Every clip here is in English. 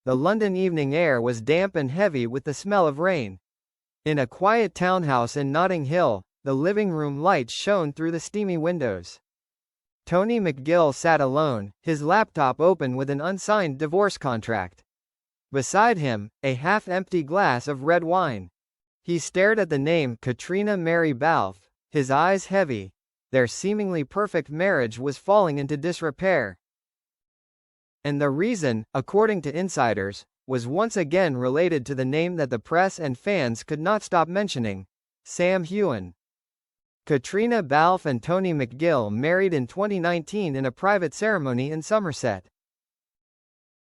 The London evening air was damp and heavy with the smell of rain. In a quiet townhouse in Notting Hill, the living room lights shone through the steamy windows. Tony McGill sat alone, his laptop open with an unsigned divorce contract. Beside him, a half-empty glass of red wine. He stared at the name Caitriona Mary Balfe, his eyes heavy. Their seemingly perfect marriage was falling into disrepair. And the reason, according to insiders, was once again related to the name that the press and fans could not stop mentioning: Sam Heughan. Caitriona Balfe and Tony McGill married in 2019 in a private ceremony in Somerset.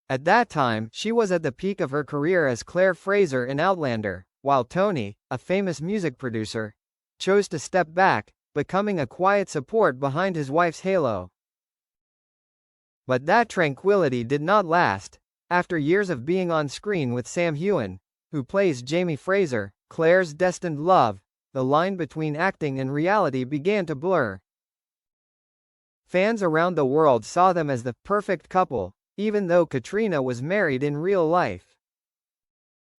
At that time, she was at the peak of her career as Claire Fraser in Outlander, while Tony, a famous music producer, chose to step back, becoming a quiet support behind his wife's halo. But that tranquility did not last. After years of being on screen with Sam Heughan, who plays Jamie Fraser, Claire's destined love, the line between acting and reality began to blur. Fans around the world saw them as the perfect couple, even though Caitriona was married in real life.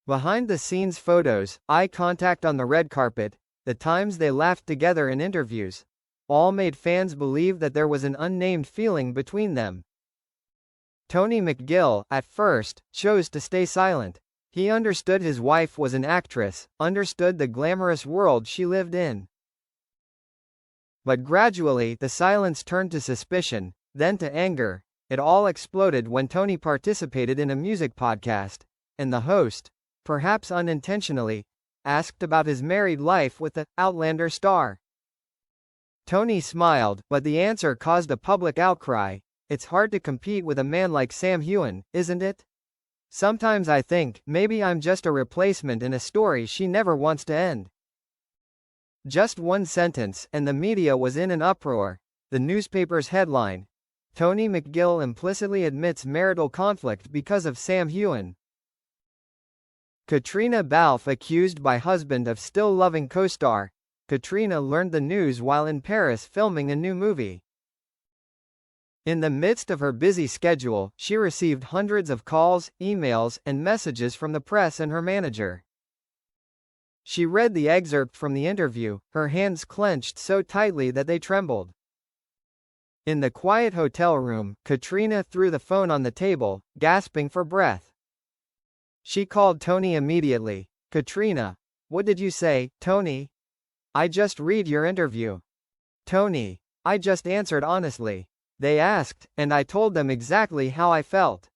Behind-the-scenes photos, eye contact on the red carpet, the times they laughed together in interviews, all made fans believe that there was an unnamed feeling between them. Tony McGill, at first, chose to stay silent. He understood his wife was an actress, understood the glamorous world she lived in. But gradually, the silence turned to suspicion, then to anger. It all exploded when Tony participated in a music podcast, and the host, perhaps unintentionally, asked about his married life with the Outlander star. Tony smiled, but the answer caused a public outcry. It's hard to compete with a man like Sam Heughan, isn't it? Sometimes I think, maybe I'm just a replacement in a story she never wants to end. Just one sentence, and the media was in an uproar. The newspaper's headline: Tony McGill implicitly admits marital conflict because of Sam Heughan. Caitriona Balfe accused by husband of still loving co-star. Caitriona learned the news while in Paris filming a new movie. In the midst of her busy schedule, she received hundreds of calls, emails, and messages from the press and her manager. She read the excerpt from the interview, her hands clenched so tightly that they trembled. In the quiet hotel room, Caitriona threw the phone on the table, gasping for breath. She called Tony immediately. "Caitriona, what did you say, Tony? I just read your interview. Tony, I just answered honestly. They asked, and I told them exactly how I felt.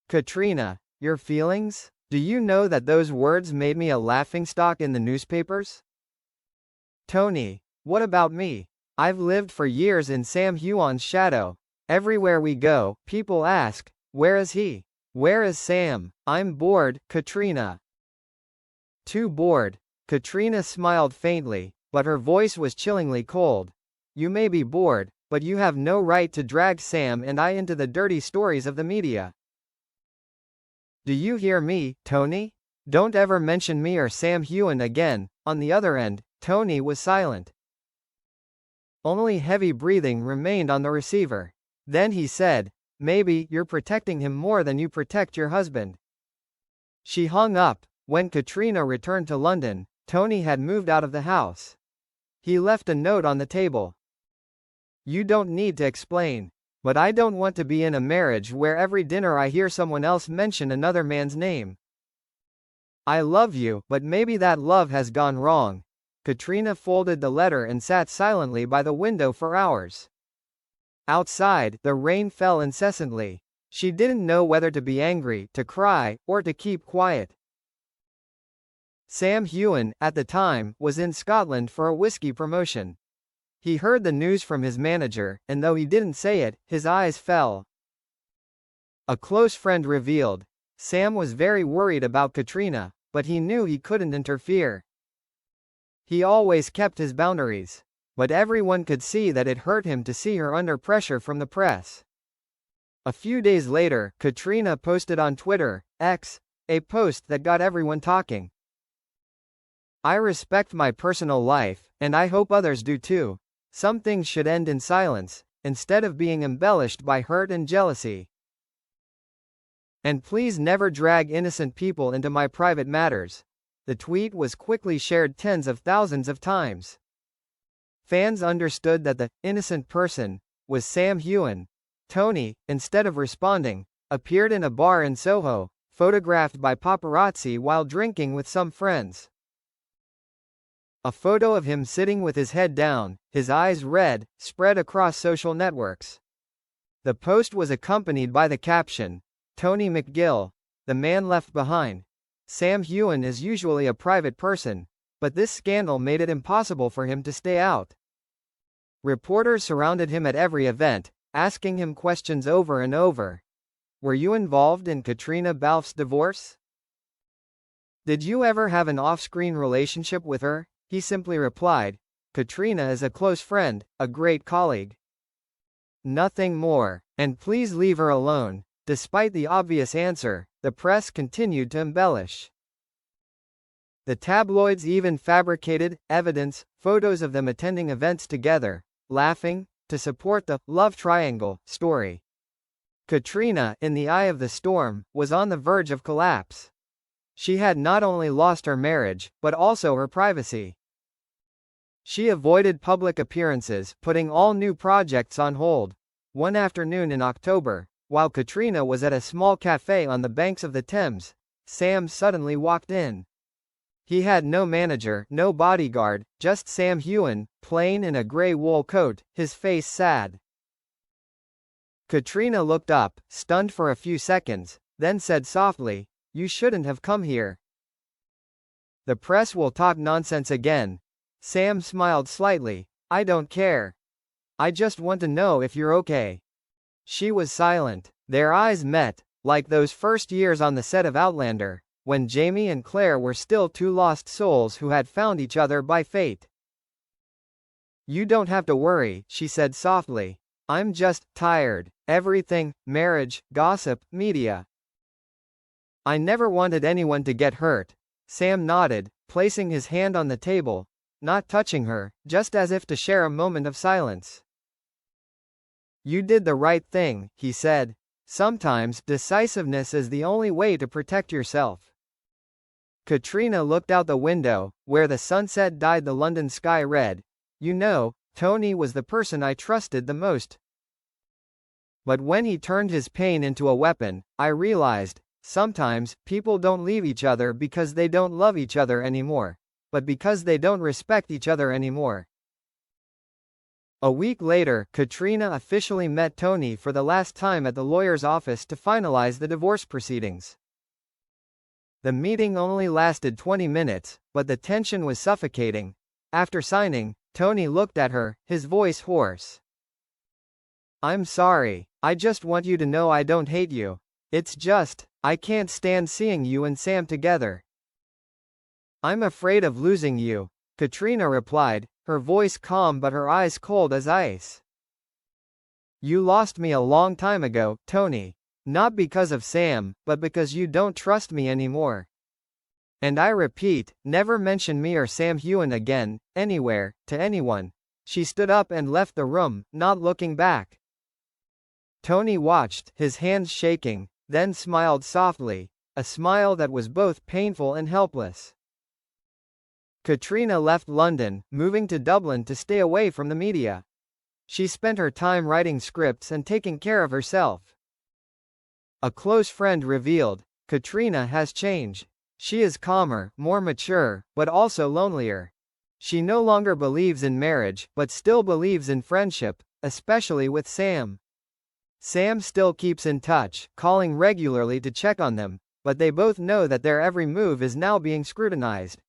Caitriona, your feelings? Do you know that those words made me a laughingstock in the newspapers? Tony, what about me? I've lived for years in Sam Heughan's shadow. Everywhere we go, people ask, where is he? Where is Sam? I'm bored, Caitriona." Too bored? Caitriona smiled faintly, but her voice was chillingly cold. "You may be bored, but you have no right to drag Sam and I into the dirty stories of the media. Do you hear me, Tony? Don't ever mention me or Sam Heughan again." On the other end, Tony was silent. Only heavy breathing remained on the receiver. Then he said, "Maybe you're protecting him more than you protect your husband." She hung up. When Caitriona returned to London, Tony had moved out of the house. He left a note on the table. "You don't need to explain. But I don't want to be in a marriage where every dinner I hear someone else mention another man's name. I love you, but maybe that love has gone wrong." Caitriona folded the letter and sat silently by the window for hours. Outside, the rain fell incessantly. She didn't know whether to be angry, to cry, or to keep quiet. Sam Heughan, at the time, was in Scotland for a whiskey promotion. He heard the news from his manager, and though he didn't say it, his eyes fell. A close friend revealed, Sam was very worried about Caitriona, but he knew he couldn't interfere. He always kept his boundaries. But everyone could see that it hurt him to see her under pressure from the press. A few days later, Caitriona posted on Twitter, X, a post that got everyone talking. "I respect my personal life, and I hope others do too. Some things should end in silence, instead of being embellished by hurt and jealousy. And please never drag innocent people into my private matters. The tweet was quickly shared tens of thousands of times. Fans understood that the innocent person was Sam Heughan. Tony, instead of responding, appeared in a bar in Soho, photographed by paparazzi while drinking with some friends. A photo of him sitting with his head down, his eyes red, spread across social networks. The post was accompanied by the caption, "Tony McGill, the man left behind." Sam Heughan is usually a private person, but this scandal made it impossible for him to stay out. Reporters surrounded him at every event, asking him questions over and over. Were you involved in Caitriona Balfe's divorce? Did you ever have an off-screen relationship with her? He simply replied, Caitriona is a close friend, a great colleague. Nothing more, and please leave her alone. Despite the obvious answer, the press continued to embellish. The tabloids even fabricated evidence, photos of them attending events together, laughing, to support the love triangle story. Caitriona, in the eye of the storm, was on the verge of collapse. She had not only lost her marriage, but also her privacy. She avoided public appearances, putting all new projects on hold. One afternoon in October, while Caitriona was at a small cafe on the banks of the Thames, Sam suddenly walked in. He had no manager, no bodyguard, just Sam Heughan, plain in a grey wool coat, his face sad. Caitriona looked up, stunned for a few seconds, then said softly, "You shouldn't have come here." "The press will talk nonsense again." Sam smiled slightly. "I don't care. I just want to know if you're okay." She was silent. Their eyes met, like those first years on the set of Outlander, when Jamie and Claire were still two lost souls who had found each other by fate. "You don't have to worry," she said softly. "I'm just tired. Everything, marriage, gossip, media. I never wanted anyone to get hurt." Sam nodded, placing his hand on the table, not touching her, just as if to share a moment of silence. "You did the right thing," he said. "Sometimes decisiveness is the only way to protect yourself." Caitriona looked out the window, where the sunset dyed the London sky red. "You know, Tony was the person I trusted the most. But when he turned his pain into a weapon, I realized, sometimes, people don't leave each other because they don't love each other anymore, but because they don't respect each other anymore." A week later, Caitriona officially met Tony for the last time at the lawyer's office to finalize the divorce proceedings. The meeting only lasted 20 minutes, but the tension was suffocating. After signing, Tony looked at her, his voice hoarse. "I'm sorry. I just want you to know I don't hate you. It's just, I can't stand seeing you and Sam together." "I'm afraid of losing you," Caitriona replied, her voice calm but her eyes cold as ice. "You lost me a long time ago, Tony. Not because of Sam, but because you don't trust me anymore. And I repeat, never mention me or Sam Heughan again, anywhere, to anyone." She stood up and left the room, not looking back. Tony watched, his hands shaking, then smiled softly, a smile that was both painful and helpless. Caitriona left London, moving to Dublin to stay away from the media. She spent her time writing scripts and taking care of herself. A close friend revealed, Caitriona has changed. She is calmer, more mature, but also lonelier. She no longer believes in marriage, but still believes in friendship, especially with Sam. Sam still keeps in touch, calling regularly to check on them, but they both know that their every move is now being scrutinized.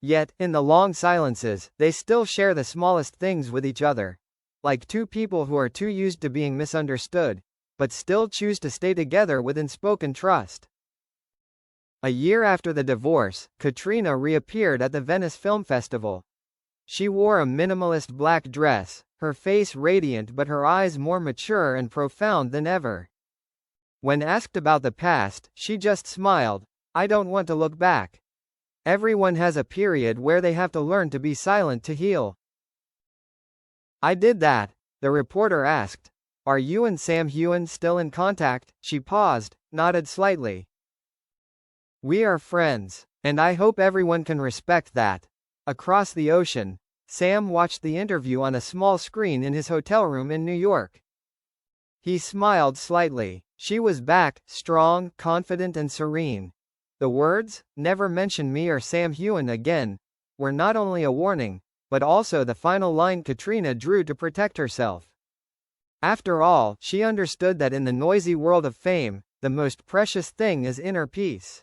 Yet, in the long silences, they still share the smallest things with each other. Like two people who are too used to being misunderstood, but still choose to stay together with unspoken trust. A year after the divorce, Caitriona reappeared at the Venice Film Festival. She wore a minimalist black dress, her face radiant but her eyes more mature and profound than ever. When asked about the past, she just smiled. "I don't want to look back. Everyone has a period where they have to learn to be silent to heal." "I did that," the reporter asked. "Are you and Sam Heughan still in contact?" She paused, nodded slightly. "We are friends. And I hope everyone can respect that." Across the ocean, Sam watched the interview on a small screen in his hotel room in New York. He smiled slightly. She was back, strong, confident and serene. The words, "Never mention me or Sam Heughan again," were not only a warning, but also the final line Caitriona drew to protect herself. After all, she understood that in the noisy world of fame, the most precious thing is inner peace.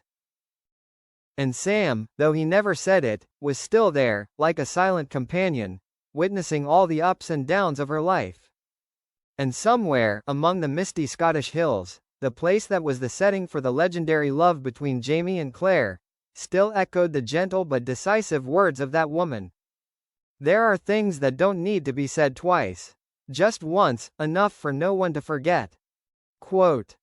And Sam, though he never said it, was still there, like a silent companion, witnessing all the ups and downs of her life. And somewhere, among the misty Scottish hills, the place that was the setting for the legendary love between Jamie and Claire, still echoed the gentle but decisive words of that woman. "There are things that don't need to be said twice. Just once, enough for no one to forget." Quote.